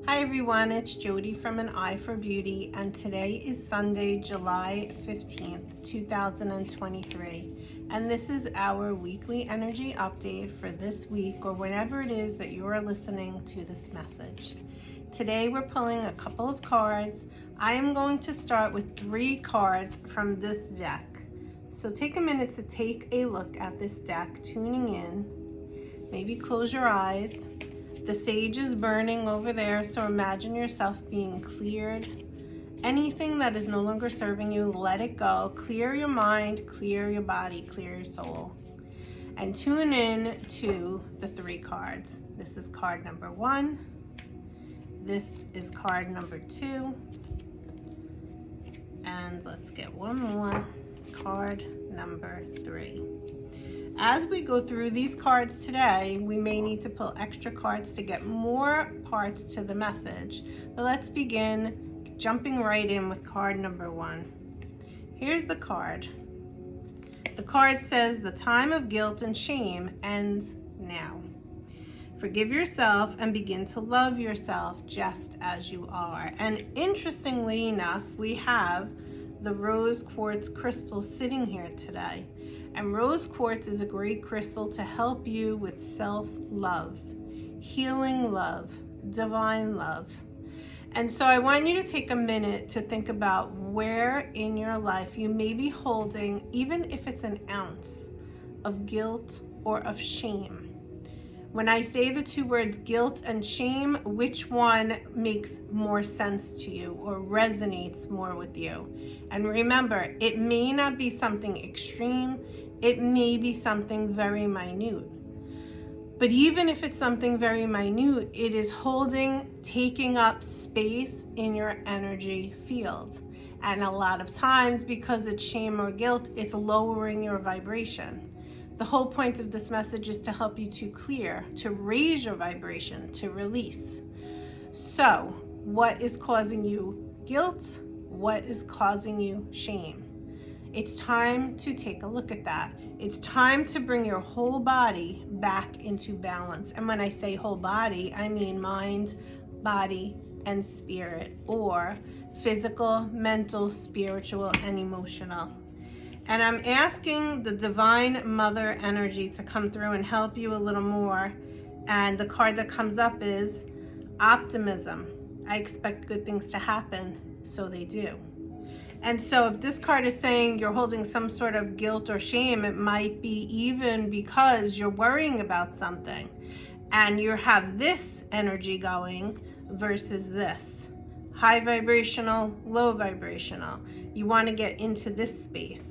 Hi everyone, it's Jody from An Eye for Beauty, and today is Sunday, July 15th, 2023. And this is our weekly energy update for this week, or whenever it is that you are listening to this message. Today we're pulling a couple of cards. I am going to start with 3 cards from this deck. So take a minute to take a look at this deck, tuning in. Maybe close your eyes. The sage is burning over there, so imagine yourself being cleared. Anything that is no longer serving you, let it go. Clear your mind, clear your body, clear your soul. And tune in to the 3 cards. This is card number 1. This is card number 2. And let's get one more. Card number 3. As we go through these cards today, we may need to pull extra cards to get more parts to the message. But let's begin jumping right in with card number 1. Here's the card. The card says, the time of guilt and shame ends now. Forgive yourself and begin to love yourself just as you are. And interestingly enough, we have the rose quartz crystal sitting here today. And rose quartz is a great crystal to help you with self-love, healing love, divine love. And so I want you to take a minute to think about where in your life you may be holding, even if it's an ounce, of guilt or of shame. When I say the 2 words guilt and shame, which one makes more sense to you or resonates more with you? And remember, it may not be something extreme, it may be something very minute. But even if it's something very minute, it is taking up space in your energy field. And a lot of times, because it's shame or guilt, it's lowering your vibration. The whole point of this message is to help you to clear, to raise your vibration, to release. So, what is causing you guilt? What is causing you shame? It's time to take a look at that. It's time to bring your whole body back into balance. And when I say whole body, I mean mind, body, and spirit, or physical, mental, spiritual, and emotional. And I'm asking the Divine Mother energy to come through and help you a little more. And the card that comes up is optimism. I expect good things to happen, so they do. And so if this card is saying you're holding some sort of guilt or shame, it might be even because you're worrying about something. And you have this energy going versus this. High vibrational, low vibrational. You want to get into this space.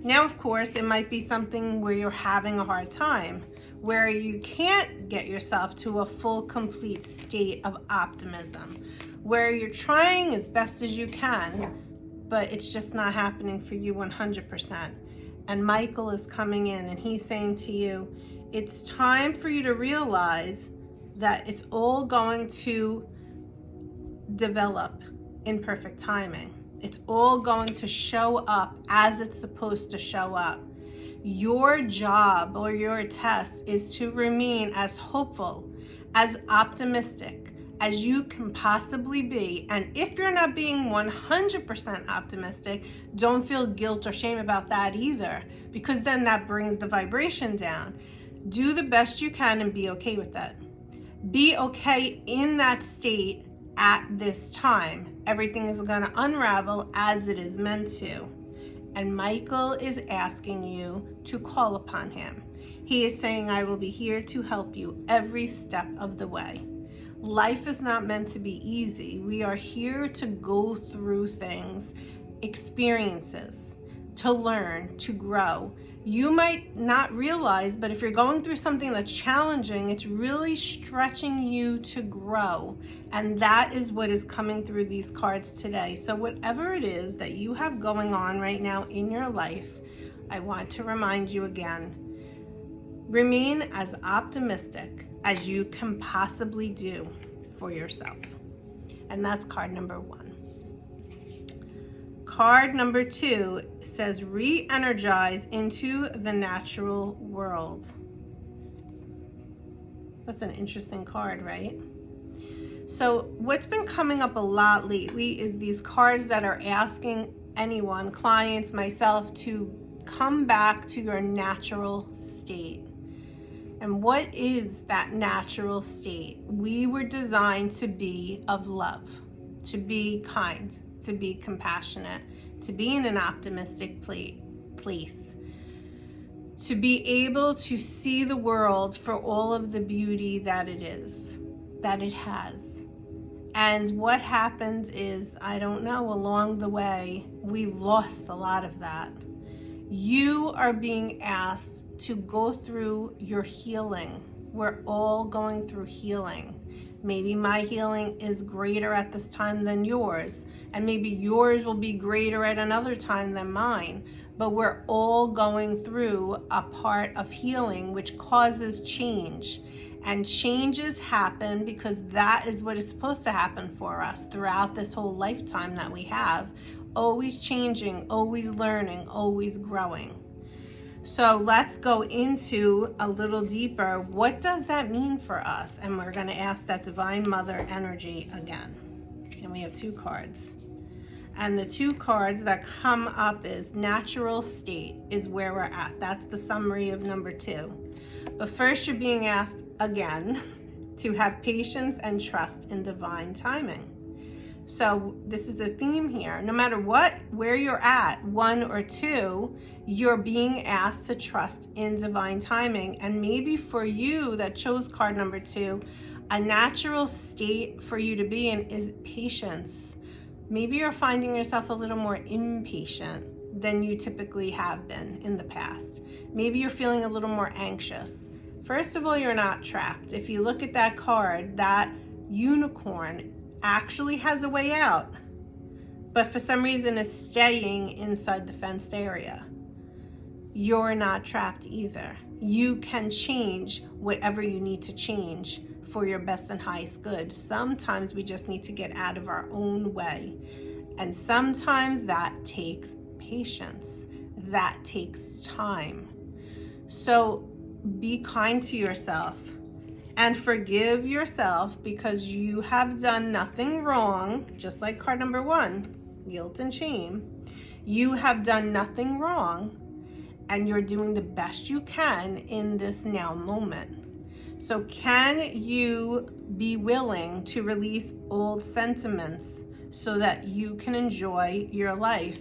Now, of course, it might be something where you're having a hard time, where you can't get yourself to a full, complete state of optimism, where you're trying as best as you can, but it's just not happening for you 100%. And Michael is coming in and he's saying to you, it's time for you to realize that it's all going to develop in perfect timing. It's all going to show up as it's supposed to show up. Your job or your test is to remain as hopeful, as optimistic as you can possibly be. And if you're not being 100% optimistic, don't feel guilt or shame about that either, because then that brings the vibration down. Do the best you can and be okay with that. Be okay in that state at this time. Everything is going to unravel as it is meant to. And Michael is asking you to call upon him. He is saying, I will be here to help you every step of the way. Life is not meant to be easy. We are here to go through things, experiences, to learn, to grow. You might not realize, but if you're going through something that's challenging, it's really stretching you to grow. And that is what is coming through these cards today. So whatever it is that you have going on right now in your life, I want to remind you again, remain as optimistic as you can possibly do for yourself. And that's card number 1. Card number 2 says re-energize into the natural world. That's an interesting card, right? So what's been coming up a lot lately is these cards that are asking anyone, clients, myself, to come back to your natural state. And what is that natural state? We were designed to be of love, to be kind, to be compassionate, to be in an optimistic place, to be able to see the world for all of the beauty that it is, that it has. And what happens is, I don't know, along the way, we lost a lot of that. You are being asked to go through your healing. We're all going through healing. Maybe my healing is greater at this time than yours, and maybe yours will be greater at another time than mine. But we're all going through a part of healing which causes change. And changes happen because that is what is supposed to happen for us throughout this whole lifetime that we have. Always changing, always learning, always growing. So let's go into a little deeper. What does that mean for us? And we're going to ask that Divine Mother energy again. And we have 2 cards. And the 2 cards that come up is natural state is where we're at. That's the summary of number 2. But first, you're being asked again to have patience and trust in divine timing. So this is a theme here. No matter where you're at, 1 or 2, you're being asked to trust in divine timing. And maybe for you that chose card number 2, a natural state for you to be in is patience. Maybe you're finding yourself a little more impatient than you typically have been in the past. Maybe you're feeling a little more anxious. First of all, you're not trapped. If you look at that card, that unicorn actually has a way out, but for some reason is staying inside the fenced area. You're not trapped either. You can change whatever you need to change for your best and highest good. Sometimes we just need to get out of our own way. And sometimes that takes patience. That takes time. So be kind to yourself and forgive yourself because you have done nothing wrong, just like card number 1, guilt and shame. You have done nothing wrong, and you're doing the best you can in this now moment. So can you be willing to release old sentiments so that you can enjoy your life?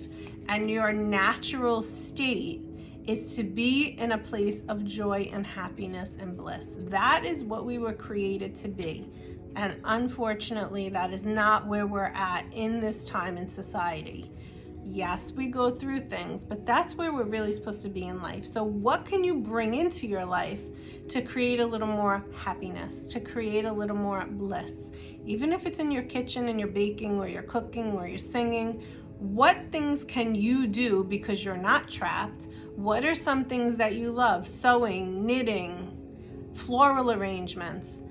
And your natural state is to be in a place of joy and happiness and bliss. That is what we were created to be. And unfortunately, that is not where we're at in this time in society. Yes, we go through things, but that's where we're really supposed to be in life. So what can you bring into your life to create a little more happiness, to create a little more bliss? Even if it's in your kitchen and you're baking or you're cooking or you're singing, what things can you do because you're not trapped? What are some things that you love? Sewing, knitting, floral arrangements.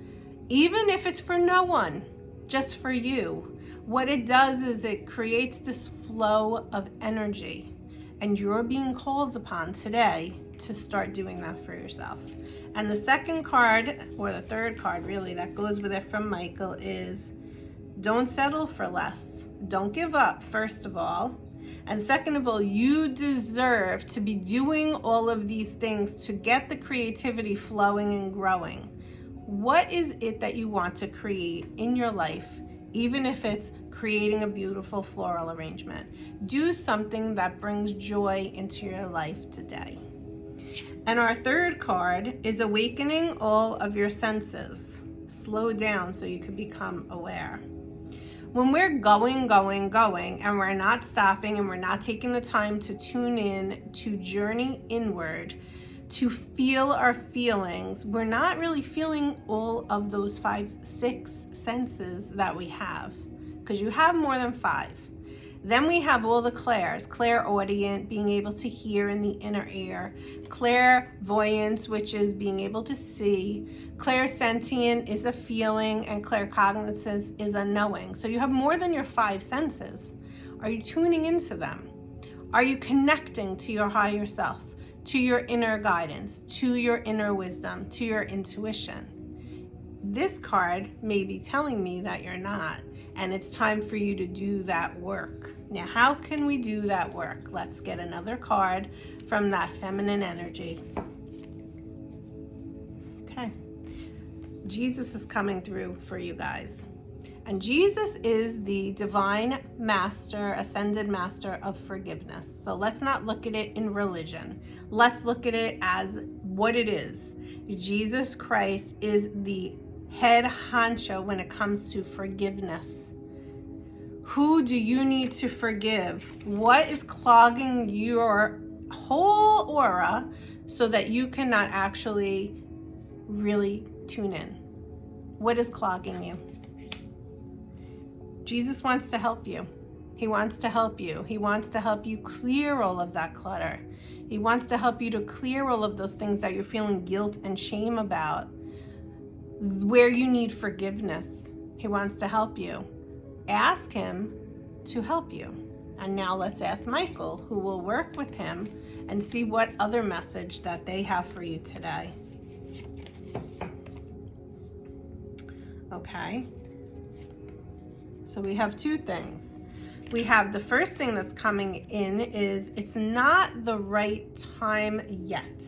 Even if it's for no one, just for you. What it does is it creates this flow of energy. And you're being called upon today to start doing that for yourself. And the second card, or the third card really, that goes with it from Michael is don't settle for less. Don't give up, first of all. And second of all, you deserve to be doing all of these things to get the creativity flowing and growing. What is it that you want to create in your life, even if it's creating a beautiful floral arrangement? Do something that brings joy into your life today. And our third card is awakening all of your senses. Slow down so you can become aware. When we're going, and we're not stopping and we're not taking the time to tune in, to journey inward, to feel our feelings, we're not really feeling all of those 5, 6 senses that we have, because you have more than 5. Then we have all the clairs, clairaudient, being able to hear in the inner ear, clairvoyance, which is being able to see, clairsentient is a feeling, and claircognizance is a knowing. So you have more than your 5 senses. Are you tuning into them? Are you connecting to your higher self, to your inner guidance, to your inner wisdom, to your intuition? this card may be telling me that you're not, and it's time for you to do that work. Now, how can we do that work? Let's get another card from that feminine energy. Okay. Jesus is coming through for you guys. And Jesus is the divine master, ascended master of forgiveness. So let's not look at it in religion. Let's look at it as what it is. Jesus Christ is the head honcho when it comes to forgiveness. Who do you need to forgive? What is clogging your whole aura so that you cannot actually really tune in? What is clogging you? Jesus wants to help you. He wants to help you. He wants to help you clear all of that clutter. He wants to help you to clear all of those things that you're feeling guilt and shame about, where you need forgiveness. He wants to help you. Ask him to help you. And now let's ask Michael, who will work with him and see what other message that they have for you today. Okay. So we have two things. We have the first thing that's coming in is it's not the right time yet.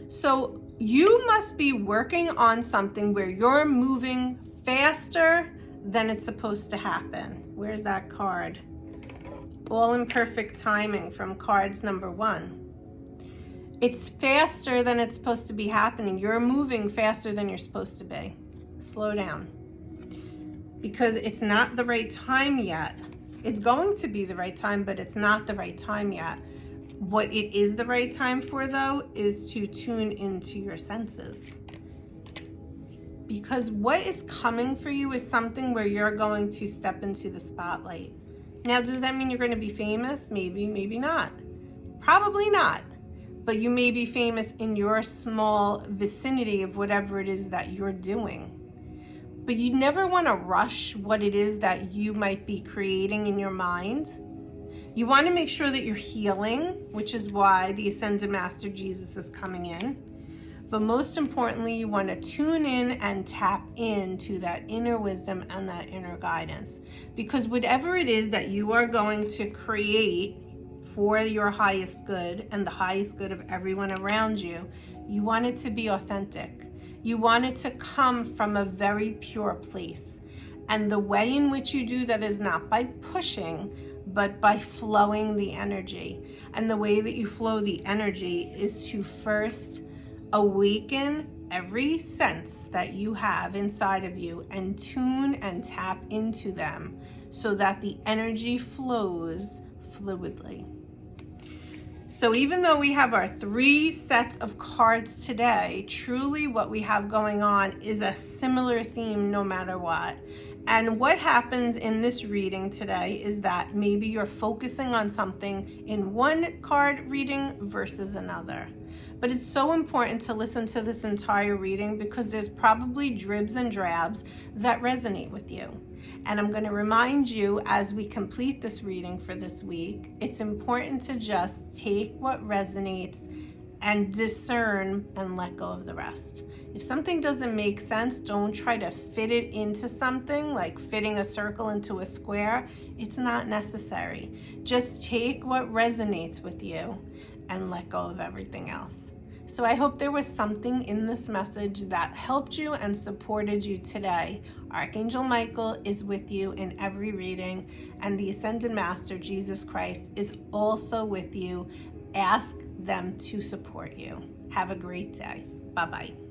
So you must be working on something where you're moving faster than it's supposed to happen. Where's that card? All in perfect timing from cards number 1. It's faster than it's supposed to be happening. You're moving faster than you're supposed to be. Slow down. Because it's not the right time yet. It's going to be the right time, but it's not the right time yet. What it is the right time for, though, is to tune into your senses. Because what is coming for you is something where you're going to step into the spotlight. Now, does that mean you're going to be famous? Maybe, maybe not. Probably not. But you may be famous in your small vicinity of whatever it is that you're doing. But you never want to rush what it is that you might be creating in your mind. You want to make sure that you're healing, which is why the Ascended Master Jesus is coming in. But most importantly, you want to tune in and tap into that inner wisdom and that inner guidance. Because whatever it is that you are going to create for your highest good and the highest good of everyone around you, you want it to be authentic. You want it to come from a very pure place. And the way in which you do that is not by pushing, but by flowing the energy. And the way that you flow the energy is to first awaken every sense that you have inside of you and tune and tap into them so that the energy flows fluidly. So even though we have our 3 sets of cards today, truly what we have going on is a similar theme no matter what. And what happens in this reading today is that maybe you're focusing on something in one card reading versus another. But it's so important to listen to this entire reading because there's probably dribs and drabs that resonate with you. And I'm going to remind you as we complete this reading for this week, it's important to just take what resonates and discern and let go of the rest. If something doesn't make sense, don't try to fit it into something like fitting a circle into a square. It's not necessary. Just take what resonates with you and let go of everything else. So I hope there was something in this message that helped you and supported you today. Archangel Michael is with you in every reading, and the Ascended Master, Jesus Christ, is also with you. Ask them to support you. Have a great day. Bye-bye.